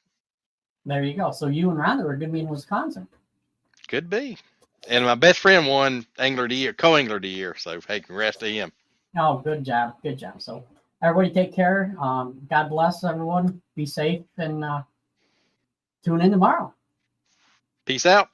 There you go. So you and Rhonda are going to be in Wisconsin. Could be. And my best friend won Angler of the Year, co-Angler of the Year. So hey, congrats to him. Oh, good job. Good job. So everybody take care. God bless everyone. Be safe and tune in tomorrow. Peace out.